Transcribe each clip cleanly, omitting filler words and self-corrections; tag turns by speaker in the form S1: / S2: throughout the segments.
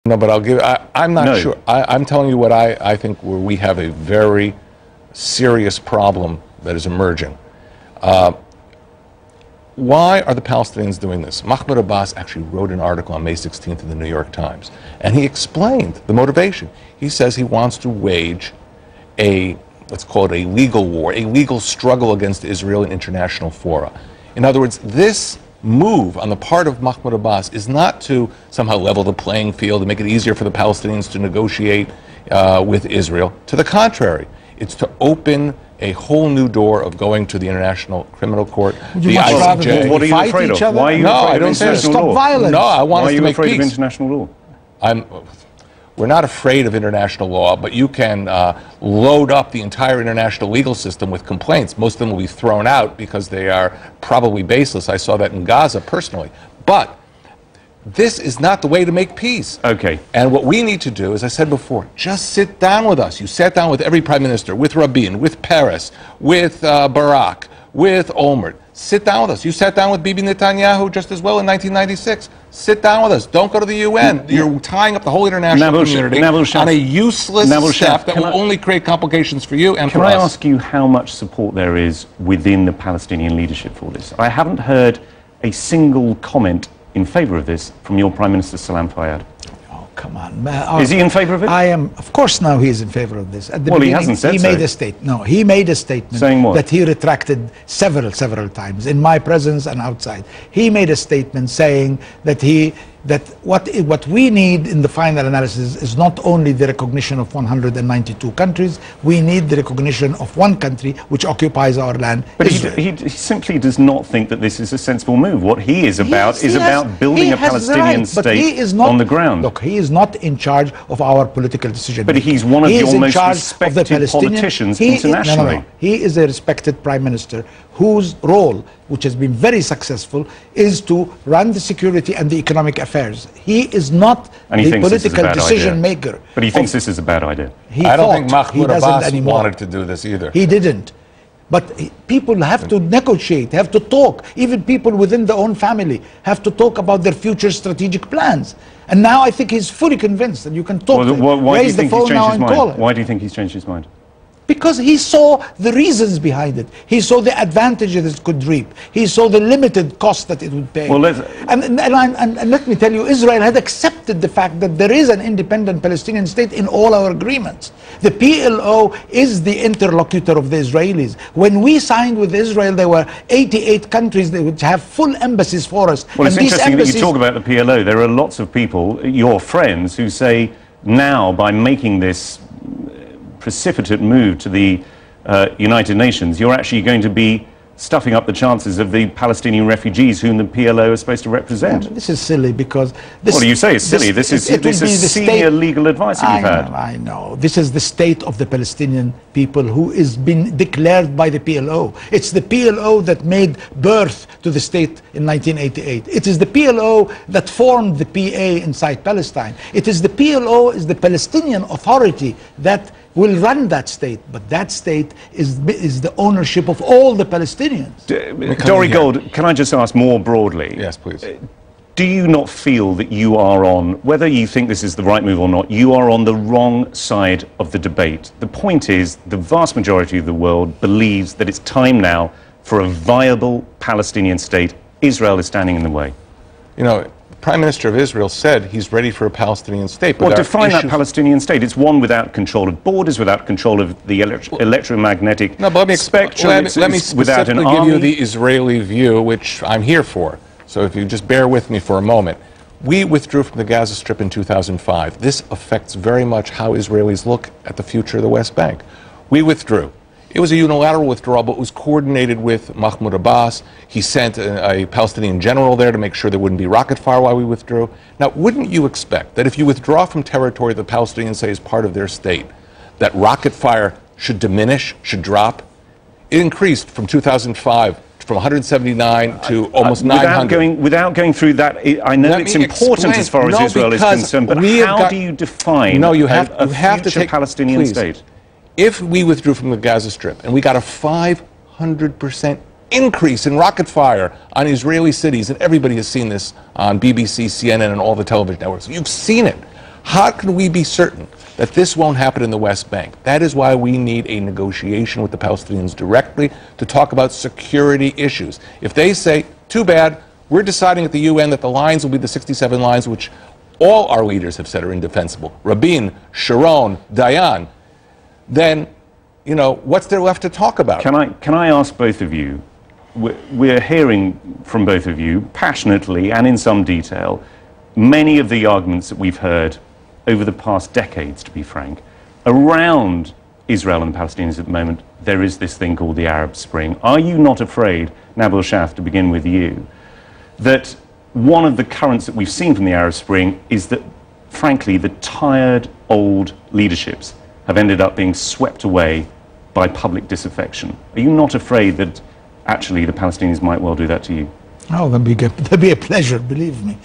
S1: No, but I'm not sure. I'm telling you what I think where we have a very serious problem that is emerging. Why are the Palestinians doing this? Mahmoud Abbas actually wrote an article on May 16th in the New York Times, and he explained the motivation. He says he wants to wage a, let's call it a legal war, a legal struggle against Israel in international fora. In other words, this move on the part of Mahmoud Abbas is not to somehow level the playing field and make it easier for the Palestinians to negotiate with Israel. To the contrary, it's to open a whole new door of going to the International Criminal Court, the ICJ.
S2: What are you afraid of? Why are you afraid of international law?
S1: Stop violence. No, I want us to make peace.
S2: Why are you afraid of international law?
S1: We're not afraid of international law, but you can load up the entire international legal system with complaints. Most of them will be thrown out because they are probably baseless. I saw that in Gaza personally. But this is not the way to make peace.
S2: Okay.
S1: And what we need to do, as I said before, just sit down with us. You sat down with every prime minister, with Rabin, with Peres, with Barak, with Olmert. Sit down with us. You sat down with Bibi Netanyahu just as well in 1996. Sit down with us. Don't go to the UN. You're tying up the whole international community on a useless step that will only create complications for you and for us.
S2: Can I ask you how much support there is within the Palestinian leadership for this? I haven't heard a single comment in favour of this from your Prime Minister Salam Fayyad.
S3: Oh, come on.
S2: Is he in favour of it?
S3: I am, of course now he is in favour of this. At the
S2: beginning, he hasn't said
S3: he made a statement. No, he made a statement
S2: saying what?
S3: That he retracted several times in my presence and outside. He made a statement saying that what we need in the final analysis is not only the recognition of 192 countries, we need the recognition of one country which occupies our land.
S2: But he simply does not think that this is a sensible move. What he is about is about building a Palestinian state on the ground.
S3: Look, he is not in charge of our political decision.
S2: But he's one of your most respected politicians internationally.
S3: No. He is a respected prime minister whose role, which has been very successful, is to run the security and the economic affairs. He is not the political decision maker.
S2: But he thinks this is a bad idea.
S1: I don't think Mahmoud Abbas wanted to do this either.
S3: He didn't. But people have to negotiate, have to talk. Even people within their own family have to talk about their future strategic plans. And now I think he's fully convinced that you can talk. Raise the phone now and call him.
S2: Why do you think he's changed his mind?
S3: Because he saw the reasons behind it. He saw the advantages it could reap. He saw the limited cost that it would pay.
S2: Well,
S3: and let me tell you, Israel had accepted the fact that there is an independent Palestinian state in all our agreements. The PLO is the interlocutor of the Israelis. When we signed with Israel, there were 88 countries that would have full embassies for us.
S2: Well, it's interesting that you talk about the PLO. There are lots of people, your friends, who say now by making this precipitate move to the United Nations, you're actually going to be stuffing up the chances of the Palestinian refugees whom the PLO is supposed to represent.
S3: Yeah, this is silly because...
S2: What do you say? It's silly. This is senior legal advice that you've had.
S3: I know. This is the state of the Palestinian people who is been declared by the PLO. It's the PLO that made birth to the state in 1988. It is the PLO that formed the PA inside Palestine. It is the PLO, is the Palestinian Authority that will run that state, but that state is the ownership of all the Palestinians.
S2: Dore Gold, can I just ask more broadly?
S1: Yes, please.
S2: Do you not feel that you are on, whether you think this is the right move or not, you are on the wrong side of the debate? The point is, the vast majority of the world believes that it's time now for a viable Palestinian state. Israel is standing in the way.
S1: You know, Prime Minister of Israel said he's ready for a Palestinian state.
S2: Well, define that Palestinian state. It's one without control of borders, without control of the electromagnetic spectrum.
S1: Let me specifically give you the Israeli view, which I'm here for. So if you just bear with me for a moment. We withdrew from the Gaza Strip in 2005. This affects very much how Israelis look at the future of the West Bank. We withdrew. It was a unilateral withdrawal, but it was coordinated with Mahmoud Abbas. He sent a Palestinian general there to make sure there wouldn't be rocket fire while we withdrew. Now, wouldn't you expect that if you withdraw from territory the Palestinians say is part of their state, that rocket fire should diminish, should drop? It increased from 2005 from 179 to almost 900.
S2: Without going through that, I know it's important as far as Israel is concerned, but how do you define a future Palestinian state?
S1: If we withdrew from the Gaza Strip and we got a 500% increase in rocket fire on Israeli cities, and everybody has seen this on BBC, CNN, and all the television networks. You've seen it. How can we be certain that this won't happen in the West Bank? That is why we need a negotiation with the Palestinians directly to talk about security issues. If they say, too bad, we're deciding at the UN that the lines will be the 67 lines which all our leaders have said are indefensible, Rabin, Sharon, Dayan, then, you know, what's there left to talk about?
S2: Can I ask both of you, we're hearing from both of you passionately and in some detail many of the arguments that we've heard over the past decades, to be frank, around Israel and the Palestinians at the moment. There is this thing called the Arab Spring. Are you not afraid, Nabil Shaf, to begin with you, that one of the currents that we've seen from the Arab Spring is that, frankly, the tired old leaderships have ended up being swept away by public disaffection? Are you not afraid that actually the Palestinians might well do that to you?
S3: Oh, that'd be a pleasure, believe me.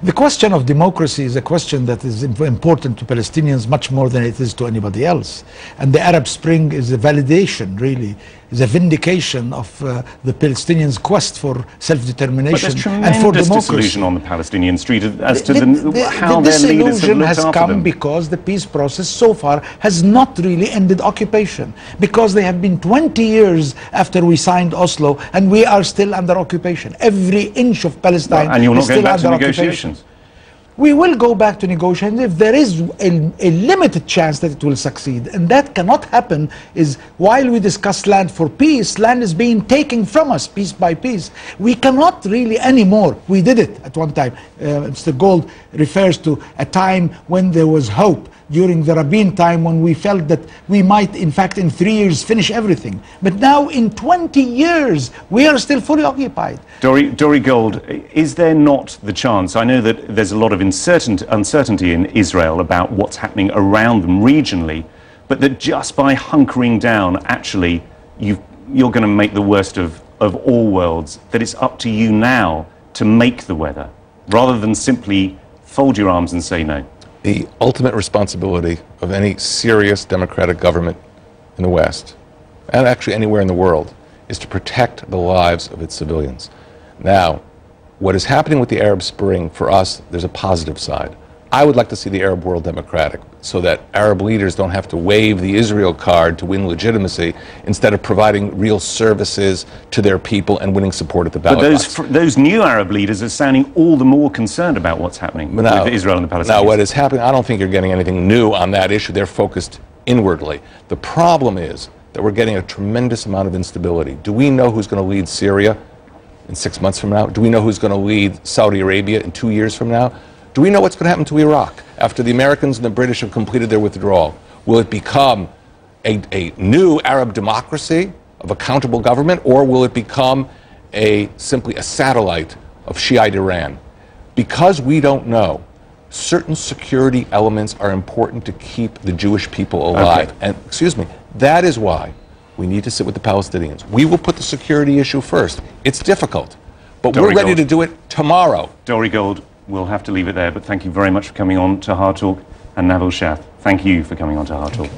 S3: The question of democracy is a question that is important to Palestinians much more than it is to anybody else. And the Arab Spring is a validation, really, is a vindication of the Palestinians' quest for self-determination and for democracy.
S2: There's disillusion on the Palestinian street as to how their leaders have looked after them.
S3: Has come because the peace process so far has not really ended occupation. Because they have been 20 years after we signed Oslo and we are still under occupation. Every inch of Palestine
S2: and you're not
S3: is
S2: going
S3: still
S2: back to
S3: under
S2: negotiations.
S3: occupation. We will go back to negotiations if there is a limited chance that it will succeed. And that cannot happen is while we discuss land for peace, land is being taken from us piece by piece. We cannot really anymore. We did it at one time. Mr. Gold refers to a time when there was hope, during the Rabin time when we felt that we might, in fact, in 3 years finish everything. But now in 20 years, we are still fully occupied.
S2: Dore Gold, is there not the chance, I know that there's a lot of uncertainty in Israel about what's happening around them regionally, but that just by hunkering down, actually, you're going to make the worst of all worlds, that it's up to you now to make the weather, rather than simply fold your arms and say no?
S1: The ultimate responsibility of any serious democratic government in the West, and actually anywhere in the world, is to protect the lives of its civilians. Now, what is happening with the Arab Spring, for us, there's a positive side. I would like to see the Arab world democratic so that Arab leaders don't have to wave the Israel card to win legitimacy instead of providing real services to their people and winning support at the ballot box.
S2: But those new Arab leaders are sounding all the more concerned about what's happening with Israel and the Palestinians.
S1: Now, what is happening, I don't think you're getting anything new on that issue. They're focused inwardly. The problem is that we're getting a tremendous amount of instability. Do we know who's going to lead Syria in 6 months from now? Do we know who's going to lead Saudi Arabia in 2 years from now? Do we know what's going to happen to Iraq after the Americans and the British have completed their withdrawal? Will it become a new Arab democracy of accountable government, or will it become simply a satellite of Shiite Iran? Because we don't know, certain security elements are important to keep the Jewish people alive.
S2: Okay.
S1: And, excuse me, that is why we need to sit with the Palestinians. We will put the security issue first. It's difficult, but we're ready to do it tomorrow.
S2: Dore Gold, we'll have to leave it there, but thank you very much for coming on to Hard Talk. And Nabil Shaf, thank you for coming on to Hard Talk.